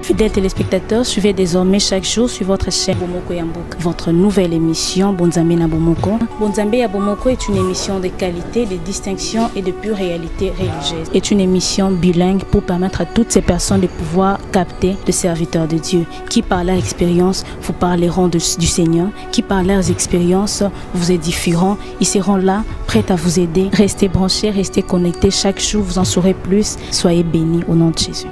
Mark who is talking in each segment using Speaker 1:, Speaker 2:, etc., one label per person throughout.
Speaker 1: Fidèles téléspectateurs, suivez désormais chaque jour sur votre chaîne Bomoko Yamboka, votre nouvelle émission Bonzambe na Bomoko. Bonzambe ya Bomoko est une émission de qualité, de distinction et de pure réalité religieuse. C'est une émission bilingue pour permettre à toutes ces personnes de pouvoir capter le serviteur de Dieu, qui par leur expérience vous parleront du Seigneur, qui par leurs expériences vous édifieront. Ils seront là, prêts à vous aider. Restez branchés, restez connectés. Chaque jour, vous en saurez plus. Soyez bénis au nom de Jésus.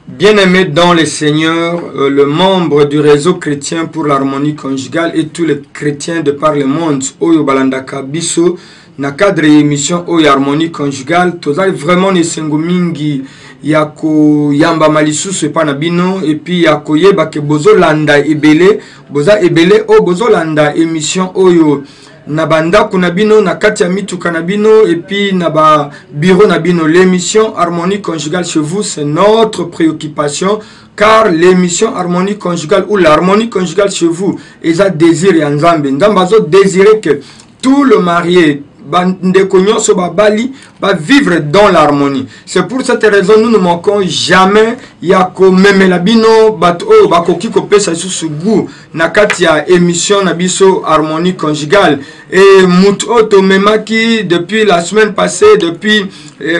Speaker 2: Bien-aimés dans le Seigneur, le membre du réseau chrétien pour l'harmonie conjugale et tous les chrétiens de par le monde, Oyo Balandaka Biso, na cadre émission Oyo Harmonie conjugale, tozali vraiment nesengo mingi yako yamba malisusu epa na bino et puis yako yeba ke bozo landa ebele, boza ebele o bozo landa émission Oyo na banda kuna bino na kati ya mituka na bino et puis na ba bureau na bino. L'émission Harmonie conjugale chez vous, c'est notre préoccupation, car l'émission Harmonie conjugale ou l'harmonie conjugale chez vous est un désir et nzambe ndambazo désirer que tout le marié va vivre dans l'harmonie. C'est pour cette raison nous ne manquons jamais yako memelabino bato bakoki kopesa susu gu na kati ya émission na biso Harmonie conjugale et mutu oto memaki depuis la semaine passée, depuis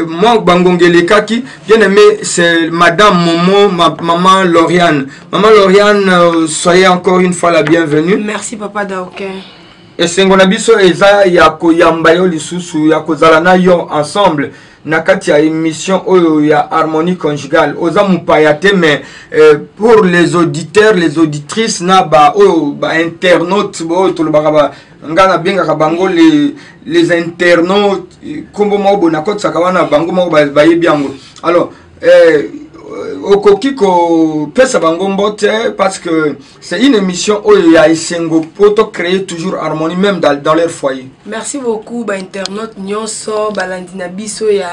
Speaker 2: moi bangongele kaki bien aimé, c'est madame Momo, maman Lauriane. Maman Lauriane, soyez encore une fois la bienvenue.
Speaker 3: Merci papa Daoké.
Speaker 2: Et sengo biso eza ya koyamba yo lisusu ya kozala na yo ensemble na kati ya émission oyo ya harmonie conjugale oza mupayate mais pour les auditeurs, les auditrices na ba oyo ba internautes bo to ba ngana benga ka bango les internautes kombo mo bona ko tsakawana bango mo ba yebiango. Alors okokiko pesa bango mbote parce que c'est une émission où il y a Isengo pour créer toujours harmonie même dans leur foyer.
Speaker 3: Merci beaucoup ba internaute nyonso balandina biso ya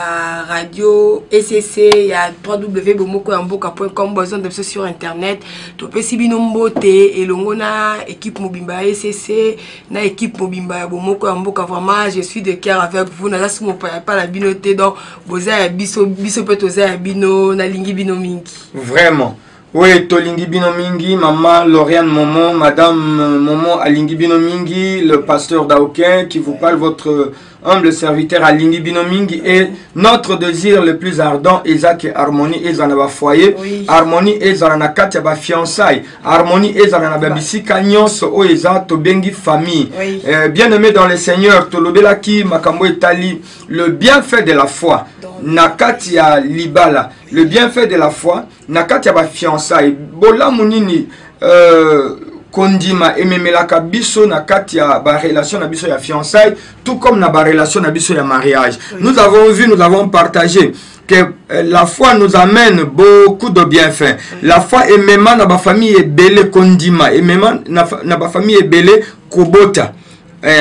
Speaker 3: radio SCC ya www.bomokoyamboka.com besoin de ça sur internet to pesi bino mbote elongo na équipe mobimba SCC na équipe mobimba ya Bomoko Yamboka. Vraiment je suis de cœur avec vous na lasu mo pa la binote donc boza ya biso peut oza ya bino na lingi bino mingi.
Speaker 2: Vraiment. Oui, Tolingi Bino Mingi, maman Lauriane Momo, madame Momo Alingi Bino Mingi, le pasteur Daoké qui vous parle, votre humble serviteur Alingi Bino Mingi, et notre désir le plus ardent, Isaac et Harmonie, Ezanaba foyer, oui. Harmonie, Ezanana Katyaba fiançailles, Harmonie, Ezanana Bisika Nyos, O Eza, Tobengi famille. Oui. Bien aimé dans le Seigneur, Tolobelaki, Makambo Etali, le bienfait de la foi. Nakatia Libala, le bienfait de la foi, Nakatia ba fiançailles, Bola Munini, Kondima, Ememelaka Biso, Nakatia ba relation na biso ya fiançailles, tout comme na ba relation na biso ya mariage. Oui. Nous avons vu, nous avons partagé que la foi nous amène beaucoup de bienfaits. Oui. La foi est même na ba famille est belle Kondima, et même na ba famille est belle Kobota.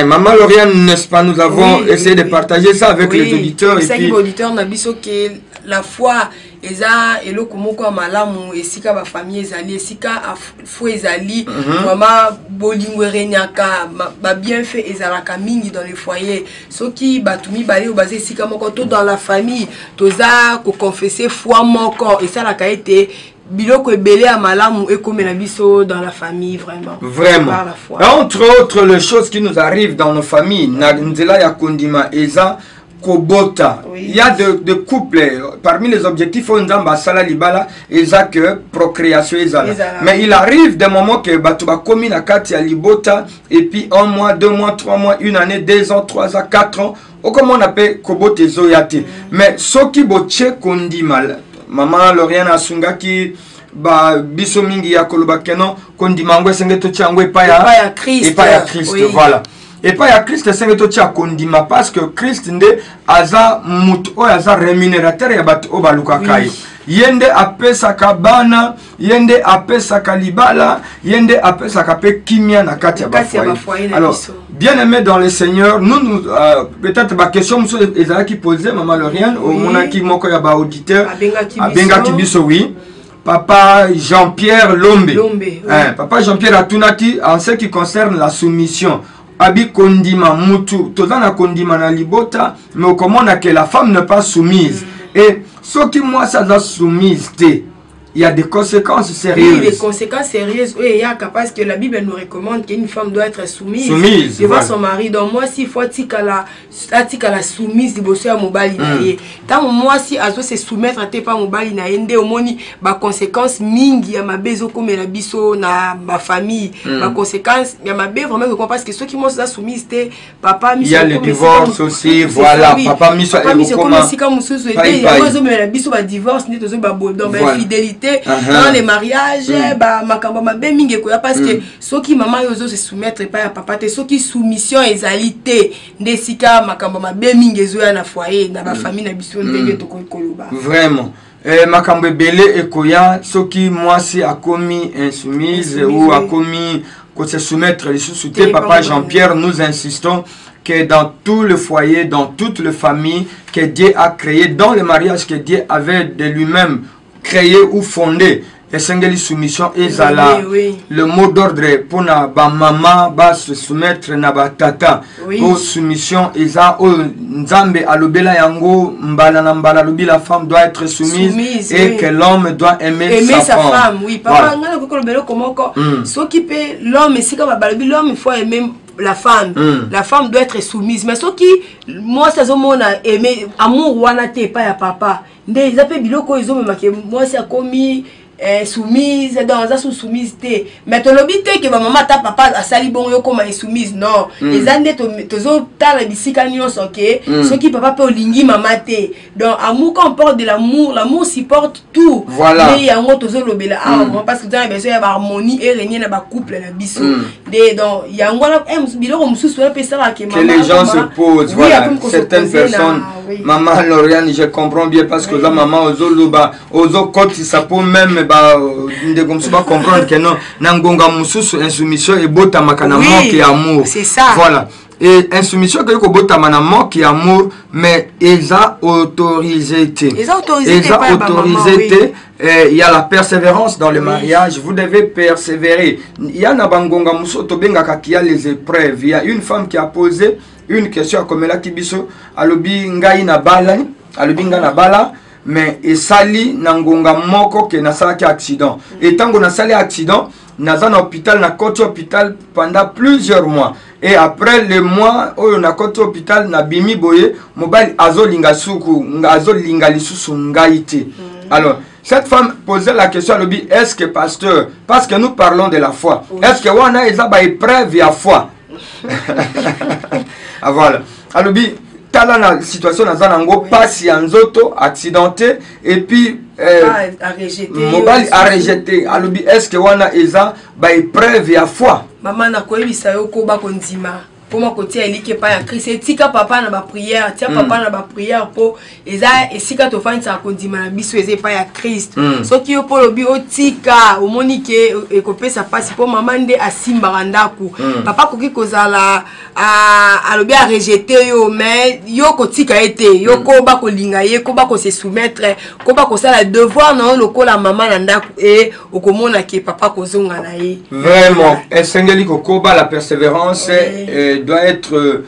Speaker 2: Maman Lauriane, n'est-ce pas, nous avons essayé de partager ça avec les auditeurs.
Speaker 3: Et puis, auditeurs, que la foi, eza eloko moko malamu esika ba famille ezali esika fo ezali maman bolingo renyaka ba bienfait ezalaka mingi dans les foyers soki batumi bali o basé esika moko to dans la famille toza ko confesser foi moko et ça la kaité biloko ebele ya malamu ekomela biso dans la famille vraiment.
Speaker 2: Vraiment. Entre autres les choses qui nous arrivent dans nos familles na nzela ya kondima eza Kobota. Oui. Il y a de couples. Parmi les objectifs, on a sala libala et que procréation mais il arrive des moments que batuba komi na kati ya libota et puis 1 mois, 2 mois, 3 mois, 1 année, 2 ans, 3 ans, 4 ans. Ou comme on appelle kobote zoyate. Mais soki boche kondi mal. Maman Lauriane Asungaki ba biso mingi ya koloba keno kondi mangwe sengeto tiangwe pa ya Christ. Oui. Voilà. Et pas ya Christ sengeto tia kondima parce que Christ nde aza mutu o aza rémunérateur ya bato obaluka kayo. Yende apesa kabana, yende apesa kalibala, yende apesa kape kimia na kati ya bafoye. Alors, bien aimé dans le Seigneur, nous peut-être ma question monsieur Ezra qui posait maman Lauriane au monaki moko ya ba auditeur abenga kibiso oui. Papa Jean-Pierre Lombe.
Speaker 3: Oui.
Speaker 2: Papa Jean-Pierre Atunaki, en ce qui concerne la soumission. Abi kondima mutu, tozana kondima na libota, mais comment que la femme n'est pas soumise. Et ce qui moi ça doit soumise, il y a des conséquences sérieuses.
Speaker 3: Oui, des conséquences sérieuses. Oui, il y a parce que la Bible nous recommande qu'une femme doit être soumise devant son mari. Donc moi, si faut la soumise de bosser à mobile naie. Tant moi si azo se soumettre à tes pas mobile naie, ndé au moni ba conséquences mingi ya mabezo comme la biso na ma famille. Ba conséquences ya mabe vraiment parce que ceux qui m'ont ça soumise papa mi.
Speaker 2: Il y a le divorce aussi, voilà. Papa mi
Speaker 3: papa mi comme si comme mususu était il y a besoin mais la biso ba divorce ni tozo ba bon donc fidélité. Dans les mariages, makamba mabe mingi koya parce que ceux qui maman yozo se soumettre pas à papa te ceux qui soumission ezalité ndesika makamba mabe mingi zoya na foyer na ba famille na biso ndenge to koloba.
Speaker 2: Vraiment. Makambo belé ekoya ceux qui moi si a commis insoumise ou a commis que se soumettre les sous-soutés papa Jean-Pierre nous insistons que dans tout le foyer, dans toute la famille que Dieu a créé, dans le mariage que Dieu avait de lui-même créé ou fondé et sengeli soumission et zala le mot d'ordre pour na ba maman ba se soumettre na ba tata pour soumission et za o nzambe alobela yango mbala na mbala lobi la femme doit être soumise et que l'homme doit aimer sa femme.
Speaker 3: Oui papa ngana ko lobelo komoko s'occuper l'homme et si comme balobi l'homme il faut aimer la femme. La femme doit être soumise mais ce qui moi ça zomona aimer amour wana te pas ya papa ndé zape biloko ezomema ke moi c'est commis soumise dans ça sous soumise té mais to lobité que maman ta papa a sali bon yo comme soumise non les années tozo ta la bisika nyonso ke ce qui papa peut olingi maman té donc amour quand on porte de l'amour supporte tout
Speaker 2: voilà
Speaker 3: mais yango tozo lobela parce que dans besoin y harmonie et régner na ba couple na biso donc yango na biloko mususu pe ça que
Speaker 2: les gens se posent voilà certaines personnes maman Lauriane je comprends bien parce que la maman ozoloba ozokoti ça peut même de comme ça comprendre que non nangonga mususu insoumission et bota makana manque et amour
Speaker 3: c'est ça
Speaker 2: voilà et insoumission que bota mana manque et amour mais ils a autorisé il y a la persévérance dans le mariage vous devez persévérer il y a na bangonga mususu to benga kakia les épreuves il y a une femme qui a posé une question à Komela Kibiso alobi ngai na bala alobi nga na bala mais et sali nangonga moko ke nasala ki accident et tango nasali accident nazana hôpital na côté hôpital pendant plusieurs mois et après le mois oyo na côté hôpital na bimi boye mobile azolinga suku azolinga lisusu ngaite alors cette femme posait la question à l'obi est-ce que pasteur parce que nous parlons de la foi est-ce que wana ezaba épreuve ya foi ah voilà alobi tala na situation na zanango passe ya nzoto accidenté et puis mobile a rejeté alobi est-ce que wana eza ba épreuve ya foi
Speaker 3: maman na koyebisa yo ko ba kondima Comment côté elike pa ya Christ etika papa na ba prière tia papa na ba prière po eza esika to fani sa kondima na biso eze pa ya Christ soki yo polo bi otika omonike ekopesa pasi po mama nde asimba randaku papa koki kozala alobi a rejeter yo mais yo kotika ete yo ko ba kolinga ye ko ba ko se soumettre ko ba ko sala devoir na lokola mama na ndaku et okomona ke papa kozonga na ye
Speaker 2: vraiment esengeli kokoba la persévérance doit être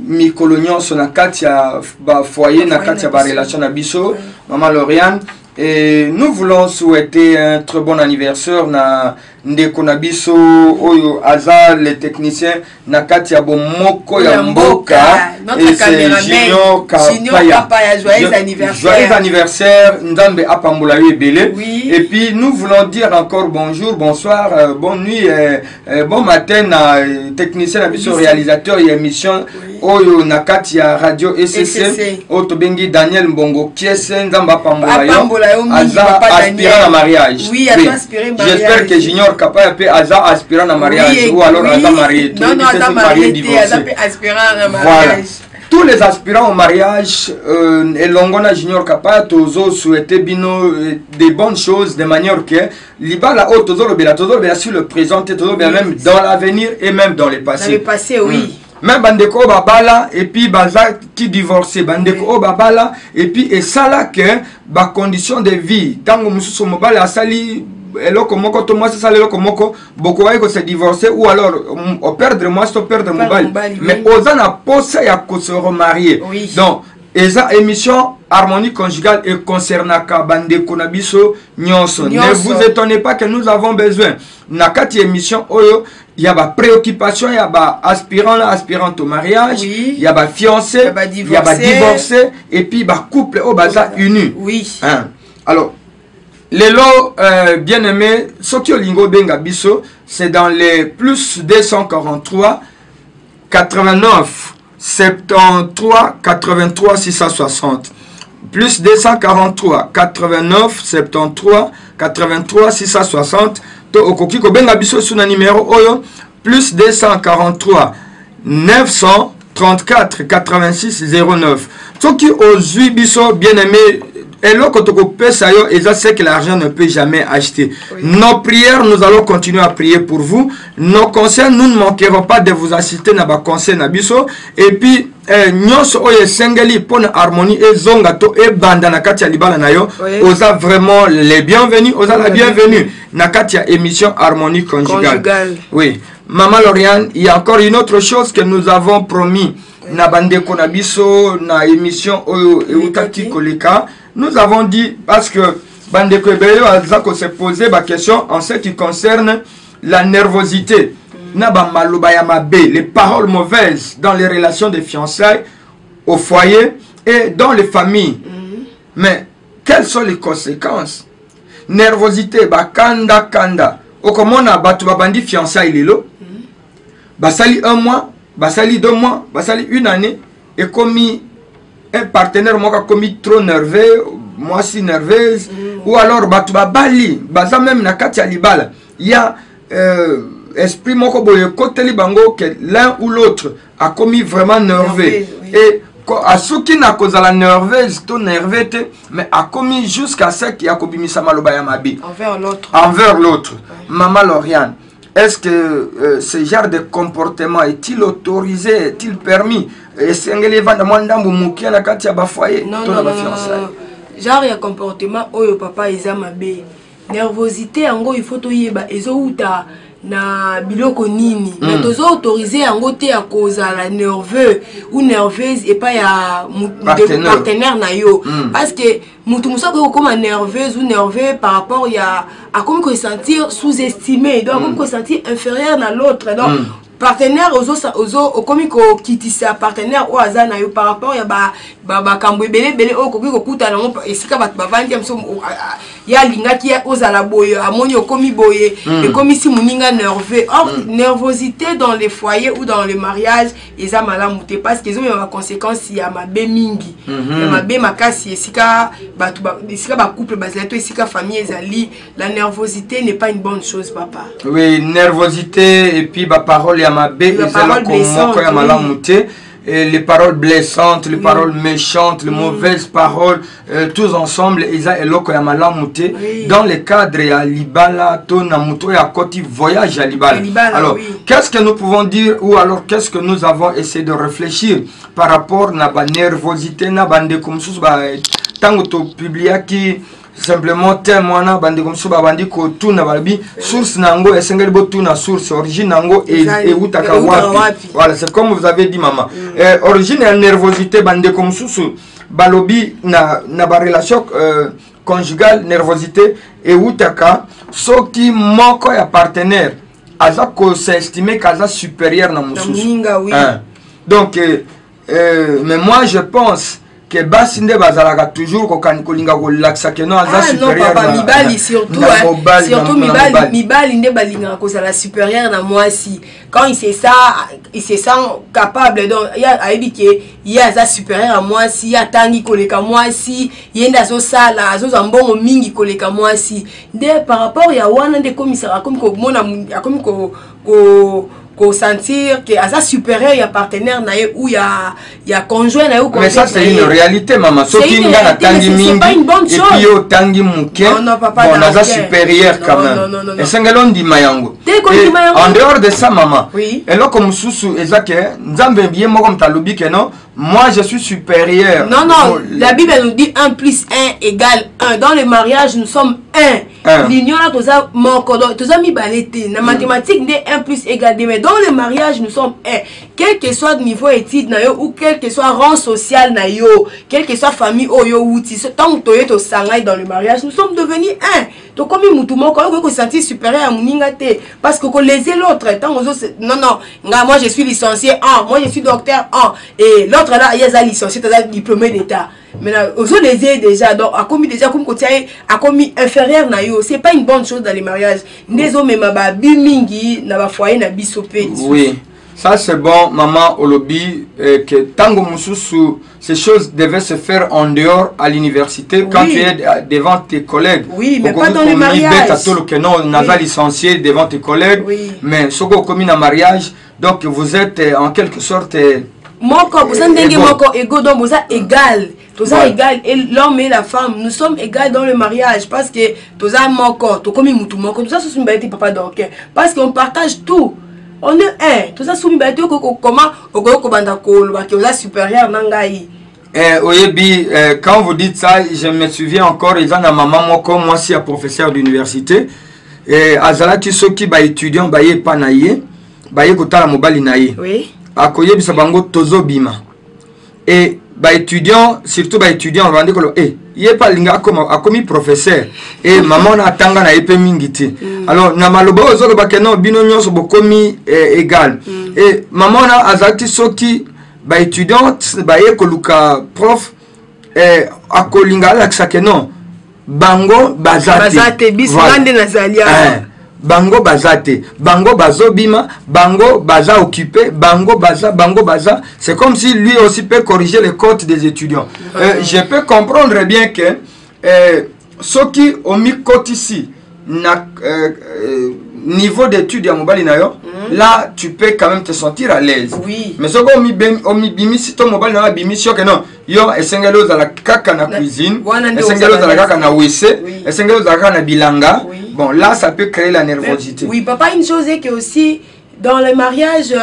Speaker 2: mi-colonion sur la katia foyer na katia ba relation na biso maman Lauriane et nous voulons souhaiter un très bon anniversaire na ndeko na biso oyo aza le technicien na katia bomoko ya mboka et c'est Junior Kapaya joyeux anniversaire nzambe apambola yo ebele et puis nous voulons dire encore bonjour bonsoir bonne nuit bon matin na technicien na biso réalisateur et émission oyo na katia radio ECC oto bengi Daniel Mbongo kiese nzambe apambola yo aza aspirant à mariage j'espère que Junior Kapaya peut aza aspirant à mariage ou alors aza marié voilà tous les aspirants au mariage et longona Junior Kapaya tozo souhaiter bino des bonnes choses de manière que libala tozo lobela sur le présent tozo même dans l'avenir et même dans le passé
Speaker 3: oui
Speaker 2: même bandeko babala et puis baza qui divorcé bandeko babala et puis et ça là que ba condition de vie tango mususu mobile asali eloko moko to moi ça eloko moko boko wa ko se divorcer ou alors au perdre moi to perdre mobile mais ozana posa ya ko se remarier donc eza émission harmonie conjugale et concernaka bandeko na biso nyonso. Ne vous étonnez pas que nous avons besoin nakati émission oyo il y a ba préoccupation, il y a ba aspirant là aspirant au mariage, il y a ba fiancé, il y a ba divorcé et puis ba couple au baza uni.
Speaker 3: Oui.
Speaker 2: Hein? Alors les lots bien aimés, Sokyo Lingo Benga Biso, c'est dans les plus 243 89 73 83 660 plus 243 89 73 83 660 to okoki ko benga biso suna numéro oyo plus 243 934 86 09 soki ozui biso bien aimé. Et là, quand on peut ça, c'est que l'argent ne peut jamais acheter. Nos prières, nous allons continuer à prier pour vous. Nos conseils, nous ne manquerons pas de vous assister dans vos conseils. Et puis, nous sommes pour harmonie et zongato et bandana katia libala na yo. Osa vraiment les bienvenus, osa la bienvenue. Nakatia émission harmonie conjugale. Oui. Maman Lauriane, il y a encore une autre chose que nous avons promis. Na bande konabiso na émission Eutaki Koleka. Nous avons dit, parce que Bandeko Ebele se posé la question en ce qui concerne la nervosité, les paroles mauvaises dans les relations de fiançailles, au foyer et dans les familles. Mais quelles sont les conséquences? Nervosité, kanda. Au comment on a battu bandi fiançailles lilo, basali 1 mois, basali 2 mois, basali 1 année, et commis un partenaire moi commis trop nerveux, moi si nerveuse, ou alors batuba bali, baza même na kati ya libala. Il y a esprit moko boye côté libango que l'un ou l'autre a commis vraiment nerveux. Et à ceux qui n'a causé la nerveuse, tout nerveux, mais a commis jusqu'à ce qu'il a commis sa maloba ya mabi. Envers l'autre. Envers l'autre. Maman Lauriane. Est-ce que ce genre de comportement est-il autorisé, est-il permis? Non,
Speaker 3: genre de comportement, oh papa, ils ont mabe. Nervosité, en gros, il faut tout y eba. Ils ont na biloko nini. Mais ils ont autorisé en gros à cause la nerveux ou nerveuse et pas ya partenaire na yo. Parce que mutu musa ko comme nerveuse ou nerveux par rapport à comme se sentir sous-estimé, donc comme se sentir inférieur à l'autre. Donc partenaire aux comiques qui sa partenaire au hasard na yo par rapport ya ba kambo belé au koki ko kuta na et sika ba vandi am so ya linga ki ozala boye amoni okomi boye et comme si muninga nerveux. Or nervosité dans les foyers ou dans le mariage eza malamu te parce qu'ils ont une conséquence ya mabe mingi ya mabe makasi esika ba couple bazalato esika famille ezali. La nervosité n'est pas une bonne chose papa.
Speaker 2: Oui, nervosité et puis ba parole ya mabe ezala ko moko ya malamu te. Et les paroles blessantes, les paroles méchantes, les mauvaises paroles, tous ensemble, dans le cadre à Libala, Tonamuto et à côté voyage à Libala. Alors, qu'est-ce que nous pouvons dire ou alors qu'est-ce que nous avons essayé de réfléchir par rapport à la nervosité, na bande comme ça, tant que publié qui simplement témoignant bande comme ça bandi ko tuna balbi source nango esengeli bo tuna source origine nango et utaka wapi. Voilà, c'est comme vous avez dit maman. Origine et nervosité bande comme ça balobi na ba relation conjugale nervosité et utaka so qui moko ya partenaire aza ko s'estimer kaza supérieur na mususu. Donc mais moi je pense que basinde bazalaka toujours ko kanikolinga ko laksa que non aza supérieur
Speaker 3: na mibali surtout mibali nde balinga ko sala supérieur na moi si quand il se sent capable donc il y a aibi que il y a aza supérieur à moi si ya tangi koleka moi si yenda zo sala zo zambongo mingi koleka moi si de par rapport ya wana de commissaire comme ko mona comme ko sentir que asa supérieur ya partenaire na ye ou ya conjoint na ye.
Speaker 2: Mais ça c'est une réalité maman.
Speaker 3: C'est une réalité, mais c'est pas une bonne chose.
Speaker 2: Et puis au tangi muke.
Speaker 3: Non papa.
Speaker 2: Bon asa supérieur quand même.
Speaker 3: Non.
Speaker 2: Et sengelo ndima yango. En dehors de ça maman.
Speaker 3: Oui.
Speaker 2: Et là comme susu ezake nzambe bien moko mtalobi que non. Moi je suis supérieur.
Speaker 3: Non, la Bible nous dit 1 plus 1 égale 1. Dans le mariage, nous sommes 1. L'union là, tout ça, mi balete. Dans la mathématique, 1 plus égale 2. Mais dans le mariage, nous sommes 1. Quel que soit le niveau étude, ou quel que soit rang social, quel que soit famille, tant que tu es au sangai dans le mariage, nous sommes devenus 1. Donc, comme il m'a dit, sentir supérieur à Mouningate. Parce que les l'autre, non, moi je suis licencié 1, moi je suis docteur 1. Et l'autre là, il y a licencié, il a diplômé d'État. Maintenant, aux autres les aides déjà, donc, a commis déjà comme côté, a commis inférieur na yo. C'est pas une bonne chose dans les mariages. Les hommes, ma bimingi, na ba foyer, na bisopé.
Speaker 2: Oui. Ça c'est bon, maman Olobi, que tango mususu, ces choses devaient se faire en dehors à l'université, quand tu es devant tes collègues.
Speaker 3: Oui, mais pas dans les mariages.
Speaker 2: Que non, on a licencié devant tes collègues, mais ce qu'on commis en mariage, donc vous êtes en quelque sorte...
Speaker 3: Moko, vous êtes égaux, donc vous êtes égal. Tous égal, et l'homme et la femme, nous sommes égaux dans le mariage, parce que tous moko, tout comme mutu moko, tout ça c'est une papa donc, parce qu'on partage tout. On est un. Tout ça, comment on est supérieur nangai.
Speaker 2: Oyebi, quand vous dites ça, je me souviens encore, ils ont un maman, moi aussi, un professeur d'université. Et Azala Tisoki, ba étudiant, ba ye panaye, ba ye kotala mobali naye.
Speaker 3: Oui.
Speaker 2: Akoyebi sabango tozo bima. Et ba étudiant, surtout ba étudiant, on va dire que il pas linga comme professeur et maman na tanga na épée mingiti. Alors na maloba ozolo bakeno bino nyonso bokomi égal. Et maman na azati soki ba étudiant ba ekoluka prof akolinga la sakeno bango bazate
Speaker 3: bisande nazalia.
Speaker 2: Bango bazate, bango bazobima, bango baza occupé, bango baza. C'est comme si lui aussi peut corriger les codes des étudiants. Je peux comprendre bien que ceux qui ont mis côte ici, niveau d'études à mobile là tu peux quand même te sentir à l'aise.
Speaker 3: Oui.
Speaker 2: Mais ceux qui ont mis bimisi ton mobile na bimisio que non, yo esengelo za la kaka na cuisine, esengelo za la kaka na wc, esengelo za la kaka na bilanga. Bon, là, ça peut créer la nervosité.
Speaker 3: Oui, papa, une chose est que aussi, dans le mariage,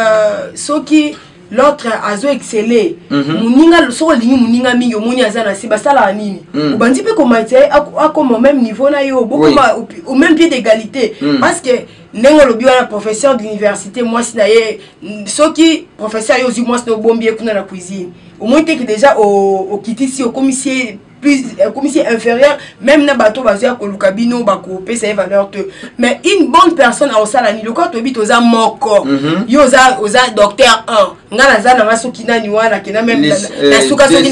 Speaker 3: ceux qui, l'autre a excellé, Mouninga, so lingi Mouninga mingi, Mounia zana, c'est basa la nini. Ou bandi peut commencer à comme au même niveau, au même pied d'égalité. Parce que, n'engo le bio, professeur d'université, moi, si naie, ceux qui, professeur, yosi, moi, c'est au bon biais qu'on a la cuisine. Au moins, que déjà, au kitisi, au commissaire, plus commissaire inférieur, même na bateau bazia ko lukabino bako pesa valeur te. Mais une bonne personne a osalani le corps to bit oza moko. Yo oza docteur 1. Ngana za na masoki na ni wana kena même na suka soki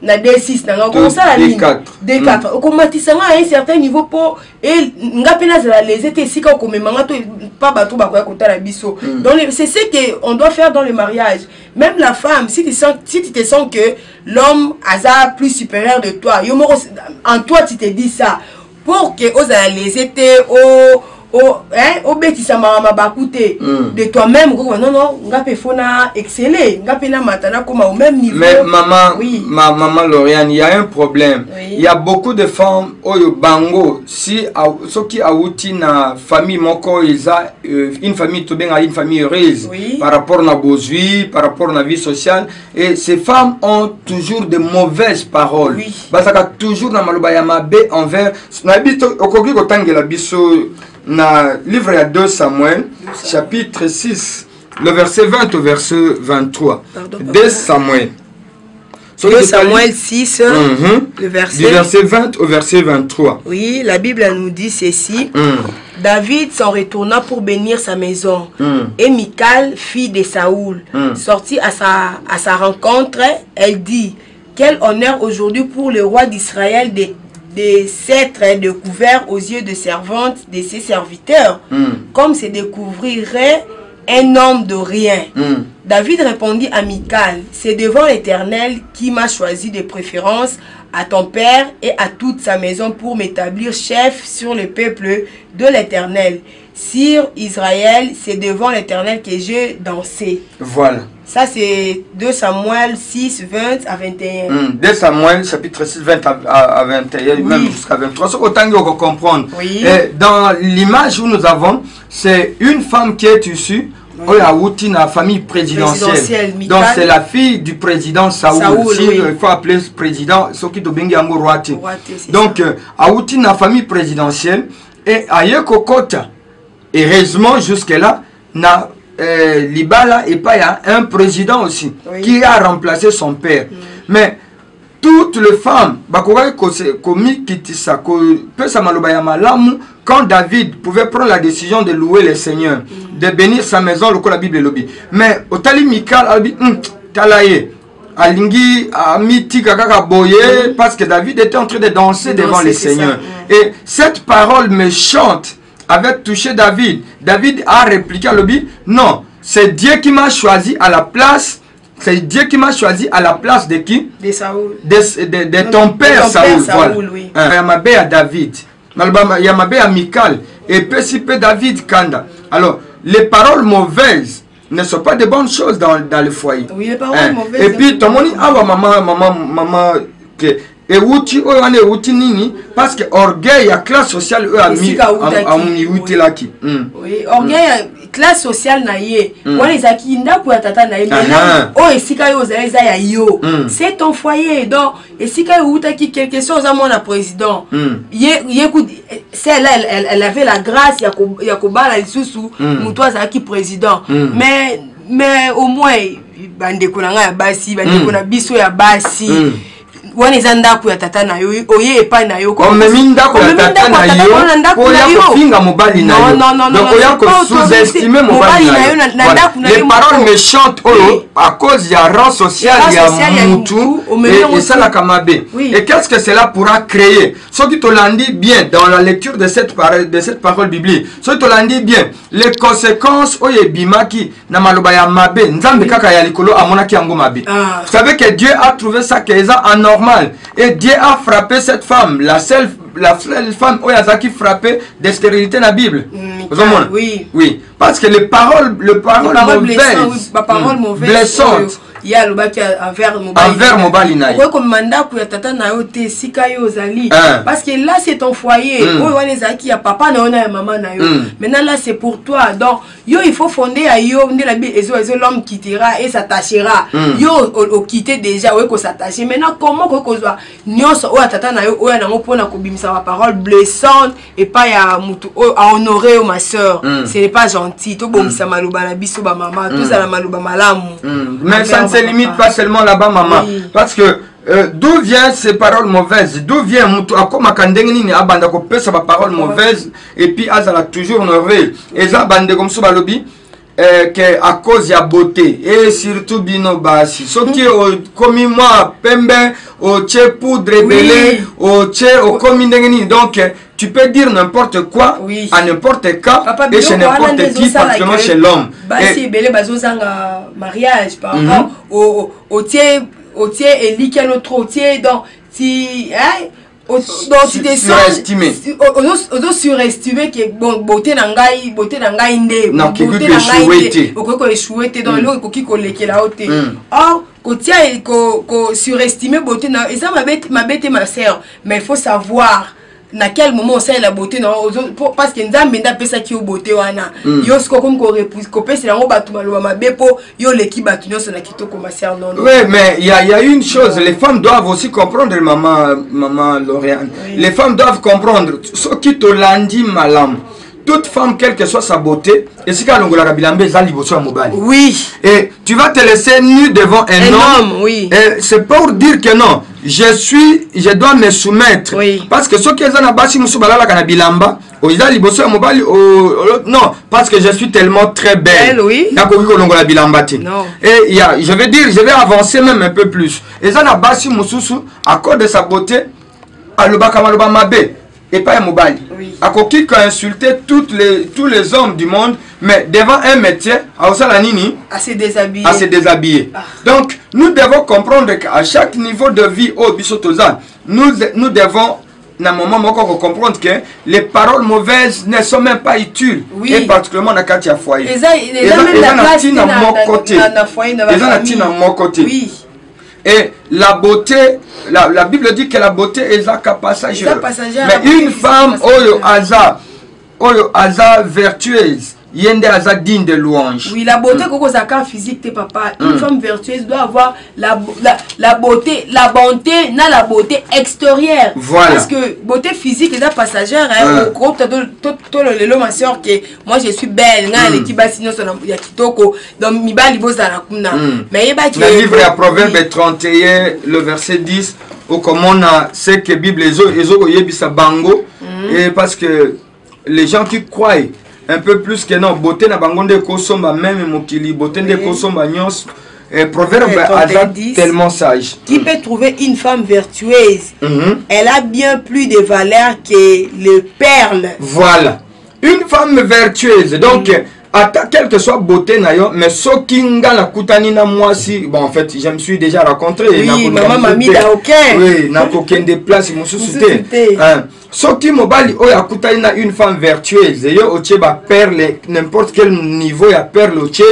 Speaker 3: na D6 na ngako osalani D4. Okomatisa nga à un certain niveau pour et ngapena za les étés sika ko memanga to pas bateau bako ya kota la biso. Donc c'est ce que on doit faire dans le mariage. Même la femme, si tu te sens que l'homme a plus supérieur de toi, en toi tu te dis ça, pour que aux les étés, au bêtis de toi-même, non, ngapé fona exceller, ngapé na matana comme au même niveau.
Speaker 2: Mais maman, maman Lauriane, il y a un problème. Il y a beaucoup de femmes au bango, si ceux qui a outi na famille moko isa une famille tout bien une famille heureuse par rapport à bozui, par rapport à la vie sociale, et ces femmes ont toujours de mauvaises paroles. Parce que toujours na maloba ya mabe envers na bito okoki kotangela biso na livre à 2 Samuel, chapitre 6, le verset 20 au verset 23. 2 Samuel.
Speaker 3: 2 Samuel 6, le verset...
Speaker 2: Du verset 20 au verset 23.
Speaker 3: Oui, la Bible nous dit ceci. David s'en retourna pour bénir sa maison. Et Michal, fille de Saoul, sortit à sa rencontre, elle dit, quel honneur aujourd'hui pour le roi d'Israël de s'être découvert aux yeux de servantes de ses serviteurs, comme se découvrirait un homme de rien. David répondit à Michal, c'est devant l'Éternel qui m'a choisi de préférence à ton père et à toute sa maison pour m'établir chef sur le peuple de l'Éternel. sur Israël, c'est devant l'Éternel que j'ai dansé.
Speaker 2: Voilà.
Speaker 3: Ça, c'est 2 Samuel 6, 20 à 21.
Speaker 2: 2 Samuel, chapitre 6, 20 à 21,
Speaker 3: Oui.
Speaker 2: même jusqu'à 23. Autant qu'on comprendre.
Speaker 3: Oui.
Speaker 2: Et dans l'image où nous avons, c'est une femme qui est issue de la famille présidentielle. Donc, c'est la fille du président Saoul. Si,
Speaker 3: oui.
Speaker 2: il faut appeler ce président, ce qui est Roate. Donc,
Speaker 3: ça.
Speaker 2: la famille présidentielle. Et à Yekokota, heureusement, jusque-là, Libala et pas il y a un président aussi qui a remplacé son père. Mais toutes les femmes, quand David pouvait prendre la décision de louer le Seigneur, de bénir sa maison, le la Bible est lobby. Mais au tali Mikal a dit talaye alingi amiti kaka boye parce que David était en train de danser devant le Seigneur. Et cette parole méchante avait touché David. David a répliqué à l'objet, non, c'est Dieu qui m'a choisi à la place, c'est Dieu qui m'a choisi à la place de qui? De Saoul. De ton père Saoul. Voilà.
Speaker 3: Oui.
Speaker 2: Yamabe à David. Yamabe à Mikal. Et Pesipe David Kanda. Alors, les paroles mauvaises ne sont pas de bonnes choses dans le foyer.
Speaker 3: Oui, les paroles mauvaises.
Speaker 2: Et puis, ton moni, maman, et outil nini parce que orgueil la classe sociale eux a mis
Speaker 3: oui orgueil classe sociale na ye wala ezaki ndako ya tata na ye o esika yo za ya yo c'est ton foyer donc esika yo utaki quelque chose à mon président celle elle avait la grâce ya kobala lisusu muto azaki président mais au moins bandeko na nga ya basi bandeko na biso ya basi wana eza ndako ya tata na yo oye epai na yo
Speaker 2: ndako ya tata na yo oya kofinga mobali na yo donc oya sous-estimer mobali na yo les paroles méchantes à cause ya rang social ya mutu et ça la kamabe et qu'est-ce que cela pourra créer ce qui te l'endit bien dans la lecture de cette parole biblique ce qui te l'endit bien les conséquences oye bimaki na maloba ya mabe nzambe kaka ya likolo amonaki yango mabe vous savez que Dieu a trouvé ça que ça anormal. Et Dieu a frappé cette femme, la seule femme qui frappait de stérilité dans la Bible. Oui. Parce que les paroles mauvaises, blessantes.
Speaker 3: Il y a le bac envers
Speaker 2: mobile na yo
Speaker 3: comme mandat pour tata na yo te sika yo zali parce que là c'est ton foyer o wana zaki ya papa na ya maman na yo maintenant là c'est pour toi donc yo il faut fonder à yo ndela bi ezo l'homme quittera et s'attachera yo au quitter déjà o ko s'attacher maintenant comment ko zo nyonso o tata na yo o na ngo pona ko bimisa ba parole blessante et pas ya mutu à honorer ma sœur ce n'est pas gentil to bomisa maluba na biso ba maman tout ça la maluba malamu
Speaker 2: mais ça ne se limite pas seulement là-bas, maman. Parce que d'où viennent ces paroles mauvaises? D'où vient Akoma Kandengini Abanda ko pesa ba paroles mauvaises et puis Azala toujours nerveux. Et ça bande comme ça balobi que à cause de la beauté et surtout bino basi. Ce qui est comme moi pembe au tché poudre belé au tché au communengini donc tu peux dire n'importe quoi à n'importe quand et chez n'importe qui, particulièrement chez l'homme.
Speaker 3: Basi belé bazozanga mariage par rapport au tché et liquel autre tché donc si donc tu te
Speaker 2: surestimé
Speaker 3: surestimé que bon beauté nangai nde
Speaker 2: beauté nangai
Speaker 3: okoko échoué donc lo koki ko lekela ote or kotia et ko surestimer beauté na et ça ma bête ma sœur mais il faut savoir na quel moment on sait la beauté non parce que nzambe nda pesa ki o beauté wana yo sko comme ko repousse ko pesa ngo batu maloba mabepo yo leki batu nyonso na kitoko ma sœur non.
Speaker 2: Oui mais il y a une chose, les femmes doivent aussi comprendre maman Lauriane. Les femmes doivent comprendre ce qui te lundi malam. Toute femme, quelle que soit sa beauté, et si
Speaker 3: oui.
Speaker 2: Et tu vas te laisser nu devant un homme.
Speaker 3: Oui.
Speaker 2: Et c'est pour dire que non, je dois me soumettre.
Speaker 3: Oui.
Speaker 2: Parce que ce qui est dans basi musubalala kana bilamba, non, parce que je suis tellement très belle.
Speaker 3: Oui.
Speaker 2: Non. Et je vais dire, je vais avancer même un peu plus. Et ça na basi mususu à cause de sa beauté, alubaka maluba mabe. Et pas un mobile. À qui a insulté tous les hommes du monde, mais devant un métier, à
Speaker 3: se
Speaker 2: déshabiller. Donc, nous devons comprendre qu'à chaque niveau de vie au Bissotoza, nous devons na moment moko ko comprendre que les paroles mauvaises ne sont même pas utiles,
Speaker 3: oui.
Speaker 2: Et particulièrement dans le foyer.
Speaker 3: Ils ont
Speaker 2: mon côté.
Speaker 3: Oui.
Speaker 2: Et la beauté, la Bible dit que la beauté est passagère. Mais une femme oyo aza vertueuse, yende aza digne de louange.
Speaker 3: Oui, la beauté physique tes papa. Une femme vertueuse doit avoir la beauté, la bonté, la beauté extérieure.
Speaker 2: Voilà.
Speaker 3: Parce que beauté physique est passagère. Ma soeur que moi je suis belle. Mais
Speaker 2: le livre à Proverbe 31, le verset 10, où comme on a sait que la Bible est bango, et parce que les gens qui croient un peu plus que non, beauté na bangonde kosomba même mokili, beauté de kosomba nyos. Proverbe tellement sage.
Speaker 3: Qui peut trouver une femme vertueuse? Elle a bien plus de valeur que les perles.
Speaker 2: Voilà. Une femme vertueuse. Donc, quelle que soit beauté nayo, mais sokinga na kutani na moi si, bon en fait, je me suis déjà rencontré.
Speaker 3: Oui, maman m'a mis dans aucun.
Speaker 2: Oui, na aucun des places, mon soucité. Soki mobali oya kutani na une femme vertueuse, yo oche ba perle, n'importe quel niveau ya perle oche,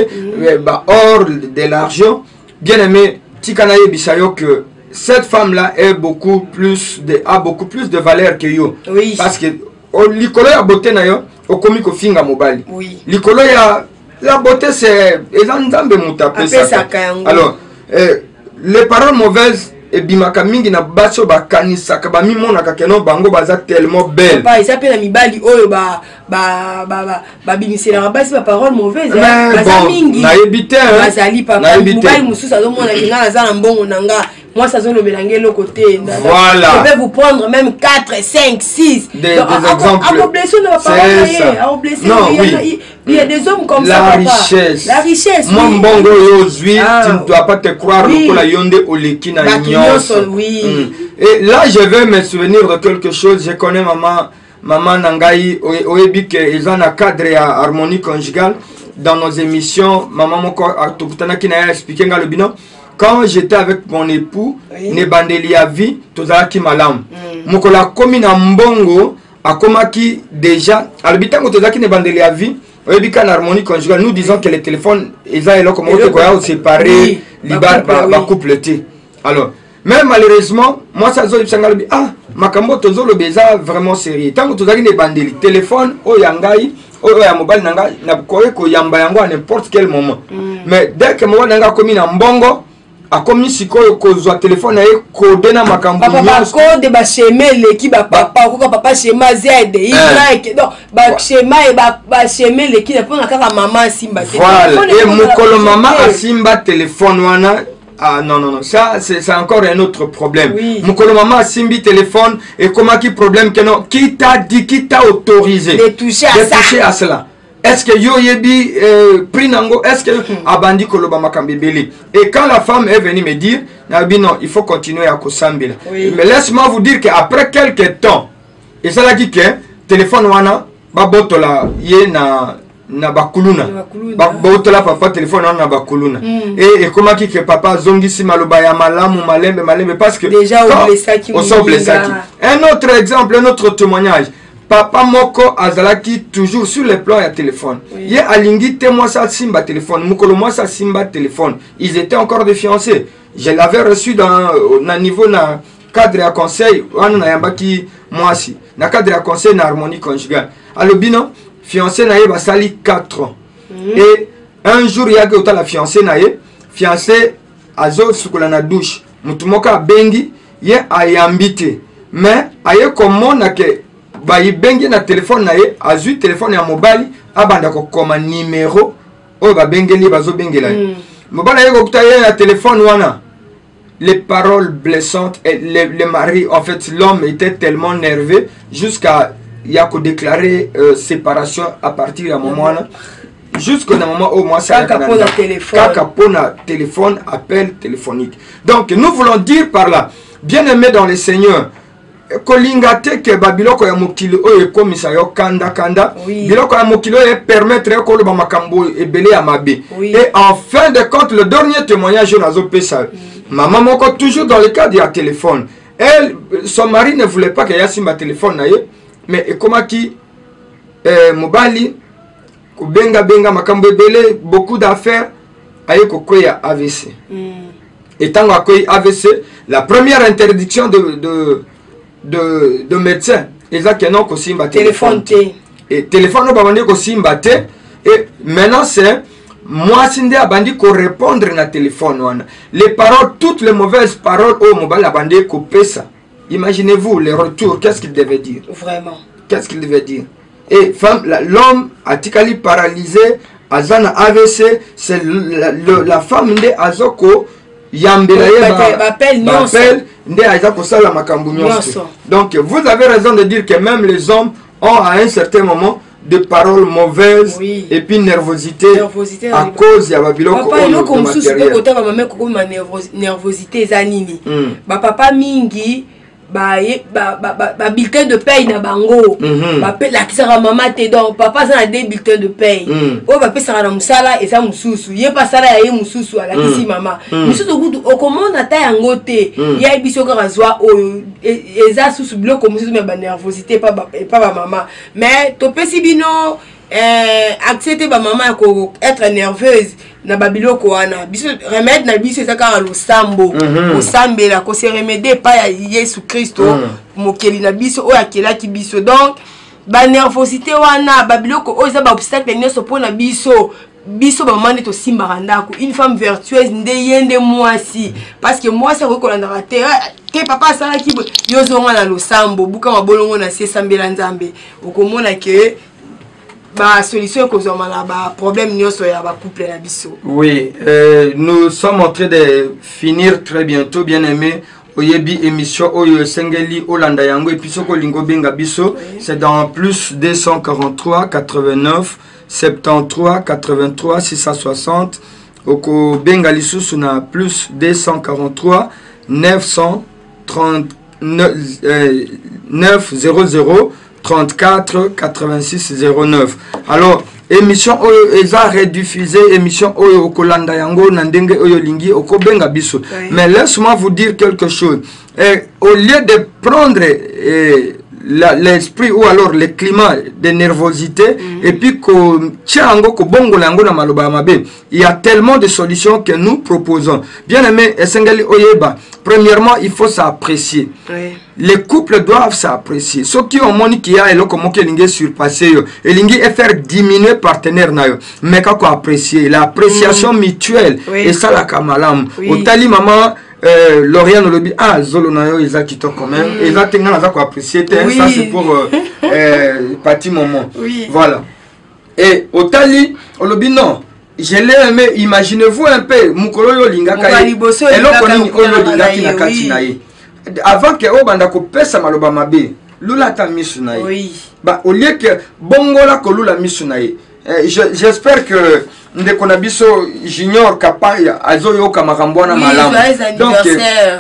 Speaker 2: ba or, de l'argent. Bien aimé, tikanaye bisayo que cette femme là a beaucoup plus de valeur que yo.
Speaker 3: Oui.
Speaker 2: Parce que likolo ya beauté na yo, okomi ko finga mobali.
Speaker 3: Oui.
Speaker 2: Likolo ya la beauté c'est ezanzambe mutapé ça. Alors, les paroles mauvaises et bimaka mingi na baso bakanisa ka ba mimona ka keno bango baza tellement belle.
Speaker 3: Papa, il s'appelle mibali oyo bimisela basi ba parole mauvaise. Baza mingi.
Speaker 2: Na ebité hein.
Speaker 3: Bazali papa. Mibali mususa zo mona kinga na za mbongo nanga. Moi, ça zone le mélanger le côté.
Speaker 2: Voilà.
Speaker 3: Je vais vous prendre même 4, 5, 6.
Speaker 2: Des exemples.
Speaker 3: Non, oui. Il y a des hommes comme ça.
Speaker 2: Richesse.
Speaker 3: La richesse.
Speaker 2: Moi, mbongo yozui, tu ne dois pas te croire que la yonde oleki na nyonso.
Speaker 3: Oui.
Speaker 2: Et là, je vais me souvenir de quelque chose. Je connais maman Nangai oebi que ils ont un cadre à harmonie conjugale dans nos émissions. Maman moko tokutana ki na expliquer nga le bino. Quand j'étais avec mon époux, ne bandeli ya vie, tozalaki malamu. Mokola komi na mbongo, akomaki déjà, albitango tozalaki ne bandeli ya vie, oyebika na harmonie conjugale, nous disons que les téléphones, ils ont eloko moto koya séparé, libar ba couple té. Alors, même malheureusement, moi ça zo ipsanga lobi, makambo tozo lo beza vraiment sérieux. Tango tozalaki ne bandeli téléphone oyangai, oya mobile nanga na koye ko yamba yango à n'importe quel moment. Mais dès que mobile nanga komi na mbongo, a commis sikoyo kozwa téléphone et code na makambo
Speaker 3: papa code ba schéma l'équipe papa ko papa schéma Z y donc ba schéma et ba schéma l'équipe pour na kaka maman simba
Speaker 2: voilà et mukolo maman a simba téléphone wana non ça c'est encore un autre problème. Mukolo maman a simbi téléphone et comment qui problème que non qui t'a autorisé
Speaker 3: de toucher à cela.
Speaker 2: Est-ce que yo yebi pris nango est-ce que abandi koloba makambebeli et quand la femme est venue me dire non il faut continuer à kosambela mais laisse-moi vous dire que après quelques temps et ça l'a dit que téléphone wana ba botola ye na bakuluna ba botola papa téléphone wana na bakuluna et comment qui que papa zongisi maloba ya malamu malembe parce que
Speaker 3: déjà
Speaker 2: on blessaki. Un autre exemple, un autre témoignage. Papa moko azalaki toujours sur le plan ya téléphone. Ye alingi te moi sa simba téléphone. Mukolo moi sa simba téléphone. Ils étaient encore des fiancés. Je l'avais reçu dans na niveau na cadre à conseil. Wana na yambaki moi si. Na cadre à conseil na harmonie conjugale. Alobino fiancé na ye basali 4 ans. Et un jour yage ota la fiancé na ye. Fiancé azo sukola na douche. Mutumoka bengi ye ayambite. Mais aye komona ke bayi bengi na téléphone na ye azui téléphone ya mobali abanda ko koma numéro o ba bengeli bazo bengela mobali ye ko kutaye ya téléphone wana les paroles blessantes et le mari en fait l'homme était tellement nerveux jusqu'à yako déclarer séparation à partir du moment là jusqu'au moment où moi ça capona téléphone appel téléphonique. Donc nous voulons dire par là bien aimé dans le Seigneur kolingate ke babiloko ya mokili oyo ekomisa yo kanda biloko ya mokili oyo permettre ko lo makambo ebele ya mabe. Et en fin de compte le dernier témoignage nazo pesa maman moko toujours dans le cadre du téléphone Elle, son mari ne voulait pas qu'elle ait simba téléphone, mais comment qui mobali, benga makambo belé, beaucoup d'affaires, aye kokoya AVC. Et tant que AVC, la première interdiction de médecin, ils ont que non kosimba téléphone. Et téléphone babandi kosimba te. Et maintenant c'est moi sinde abandi ko répondre na téléphone wana. Les paroles, toutes les mauvaises paroles au mobile abandi ko pesa. Imaginez-vous les retours, qu'est-ce qu'il devait dire? Vraiment. Qu'est-ce qu'il devait dire? Et l'homme a tikali paralysé, azana AVC, c'est la femme de Azoko donc vous avez raison de dire que même les hommes ont à un certain moment de paroles mauvaises et puis nervosité à cause de la
Speaker 3: papa mingi bulletin de paye na bango la kisara mama te donc papa ça a des bulletins de paye o ba pesa na musala eza mususu ye pasala ya ye mususu ala kisi mama mususu kutu okomona ta yango te ya biso ka razwa o eza susu bloko mususu me ba nervosité pas ba mama mais to pesi bino accepter ba maman ko être nerveuse na babiloko wana biso remède na biso ezaka lo sambo o sambela ko se remède pa ya Yesu Kristo mokeli na biso o akela ki biso donc ba nervosité wana babiloko o za ba obstacle nyoso pona biso ba maman to simba ndako une femme vertueuse nde yende mwasi parce que moi ça rekolanda raté ke papa sala ki yozonga na lo sambo buka mabolongo na se sambela nzambe okomona ke ba solution que ba problème nyoso ya ba couple na biso. Oui,
Speaker 2: nous sommes en train de finir très bientôt, bien aimé. Oyebi émission Oyo Sengeli Olanda Yango et puis soko lingo benga biso, c'est dans plus 243 89 73 83 660. Oko benga lisusu na plus 243 930 900 34 86 09. Alors, émission Oyo Eza rediffusée, émission Oyo Okolanda Yango Nandenge Oyo Lingi Okobenga Biso. Mais laisse-moi vous dire quelque chose. Au lieu de prendre l'esprit ou alors le climat de nervosité et puis il y a tellement de solutions que nous proposons. Bien aimé, Esengeli Oyeba, premièrement, il faut s'apprécier. Les couples doivent s'apprécier. Ceux qui ont moni qui a et comme que lingi surpasser et lingi et faire diminuer partenaire na yo. Mais kako apprécier l'appréciation mutuelle et ça la kamalam. Otali maman Lauriane Lobi Zolo na yo ils qui quand même et là tenga na ko apprécier ça c'est pour parti moment. Voilà. Et Otali Olobi non. Je l'ai aimé, imaginez-vous un peu mukolo yo lingaka et lokoni oyo lingaki na kati na ye. Avant que Obanda ko pesa maloba mabe lula ta misunaye ba au lieu que bongola ko lula misunaye j'espère que ndeko na biso junior kapaya azoyo kamakambwana malamu donc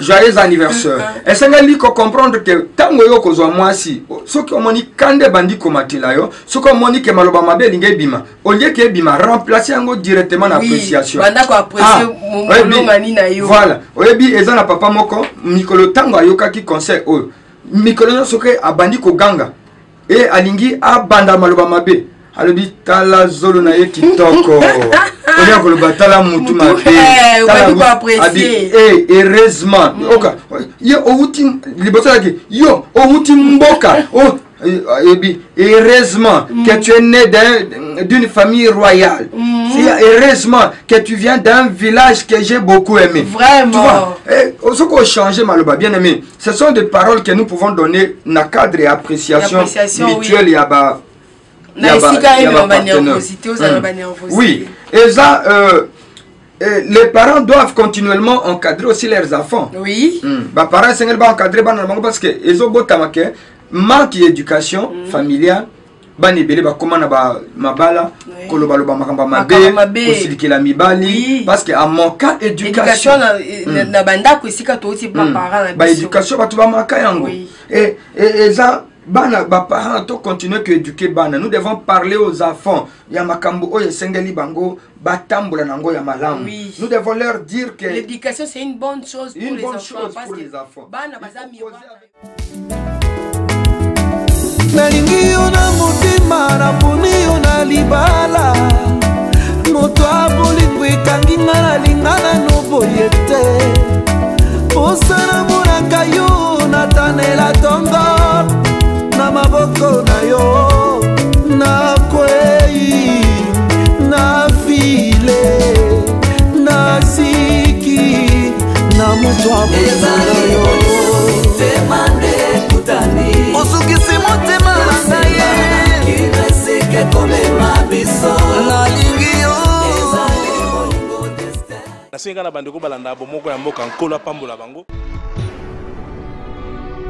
Speaker 2: joyeux anniversaire et ça ngali ko comprendre que tango yo ko zwa mwasi soki omoni kande bandi ko matila yo soki omoni ke maloba mabe linga bima au lieu que bima remplacer yango directement na appréciation
Speaker 3: banda ko apprécier mon mani na yo
Speaker 2: voilà oyebi eza na papa moko mikolo tango ayoka ki conseil o mikolo soki abandi ko ganga et alingi abanda maloba mabe alobi tala zolo na ye kitoko oya ko batala mutu mabe tala apprécier heureusement oka yo outi liboso yake yo outi mboka oh heureusement que tu es né d'une famille royale. C'est heureusement que tu viens d'un village que j'ai beaucoup aimé.
Speaker 3: Vraiment. Tu
Speaker 2: vois, ce qu'on change malheureusement, bien aimé, ce sont des paroles que nous pouvons donner dans le cadre d'appréciation mutuelle. Oui, et ça, les parents doivent continuellement encadrer aussi leurs enfants.
Speaker 3: Oui.
Speaker 2: Les parents doivent encadrer parce que ils ont beau tamaquer. Manque d'éducation familiale bani belé ba comment na ba mabala koloba loba makamba mabe osilikela mibali parce que à manquant éducation
Speaker 3: na banda ko sika to ti ba parents
Speaker 2: ba éducation ba to ba maka yango et ça Bana, parents, to continuer que éduquer bana. Nous devons parler aux enfants. Yamakambo, oye sengeli bango, batambola nango yamalam. Nous devons leur dire que
Speaker 3: l'éducation c'est une bonne chose pour les enfants.
Speaker 2: Pour les enfants.
Speaker 3: Bana bazami
Speaker 4: nalingi yo na motima naponi yo na libala moto abolingo ekangi nga nalingana no boye te posana monaka yo natanela tongo na maboko na yo nakwei na file na siki na moto abolingo yo osukisi motema na ye nalingi yo
Speaker 5: nasenga na bandeko balanda bomoko ya mboka nkolo pambola bango.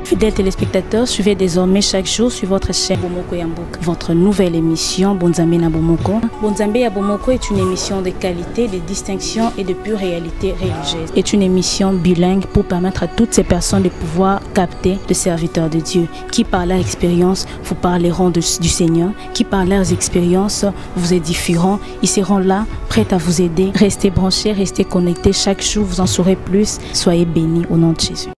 Speaker 1: Fidèles téléspectateurs, suivez désormais chaque jour sur votre chaîne Bomoko Yambouk, votre nouvelle émission Bonzambe na Bomoko. Bonzambe ya Bomoko est une émission de qualité, de distinction et de pure réalité religieuse. C'est une émission bilingue pour permettre à toutes ces personnes de pouvoir capter le serviteur de Dieu, qui par leur expérience vous parleront du Seigneur, qui par leurs expériences vous édifieront. Ils seront là, prêts à vous aider. Restez branchés, restez connectés. Chaque jour, vous en saurez plus. Soyez bénis au nom de Jésus.